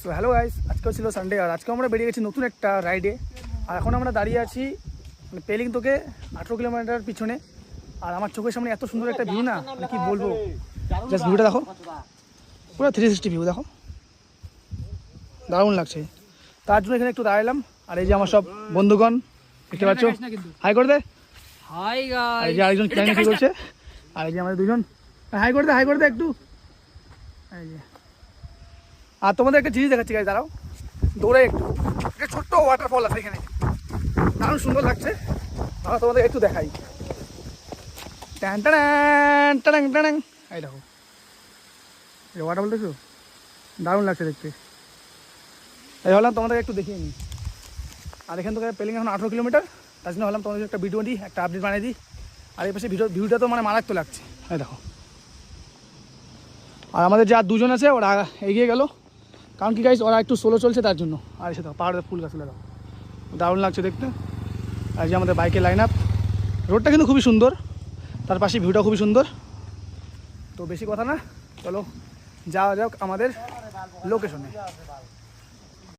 So hello guys, আজকেও ছিল Sunday আর আজকেও আমরা বেরিয়ে গেছি নতুন একটা রাইডে। আর এখন আমরা দাঁড়িয়ে আছি মানে পেলিং তোকে 18 কিলোমিটার পিছনে। আর আমার চোখের সামনে এত সুন্দর একটা ভিউ না, মানে কি বলবো। জাস্ট ভিউটা দেখো, পুরো 360 ভিউ দেখো, দারুণ লাগছে। তার জন্য এখানে একটু দাঁড়ালাম। আর এই যে আমার সব বন্ধুগণ দেখতে পাচ্ছ, হাই করে দে। হাই গাইস, এই যে আরেকজন ক্লাইন্ট কি করছে, আর এই যে আমাদের দুজন হাই করে দে একটু। এই যে আর তোমাদের একটা জিনিস দেখাচ্ছি গাইস, দাঁড়াও দৌড়ে একটু। একটা ছোট্ট ওয়াটারফল আছে এখানে, দারুণ সুন্দর লাগছে। আমরা তোমাদের একটু দেখাই। ট্যান ট্যান ট্যাং ট্যাং, এই দেখো এই ওয়াটারফল দেখো, দারুণ লাগছে দেখতে। এই ভাবলাম তোমাদের একটু দেখিয়ে নিই। আর এখান থেকে পেলিং এখন 18 কিলোমিটার, তার জন্য ভাবলাম তোমাদের একটা ভিডিও দিই, একটা আপডেট বানিয়ে দিই। আর এই পাশে ভিউটা তো মানে মারাত্মক লাগছে, এই দেখো। আর আমাদের যে আর দুজন আছে ওরা এগিয়ে গেল, কারণ কি গাইস ওরা একটু স্লো চলছে তার জন্য। আর এসে দেখো পাহাড়ের ফুল গাছ দাও, দারুণ লাগছে দেখতে। আর যে আমাদের বাইকের লাইন আপ, রোডটা কিন্তু খুবই সুন্দর, তার পাশে ভিউটা খুবই সুন্দর। তো বেশি কথা না, চলো যাওয়া যাক আমাদের লোকেশনে।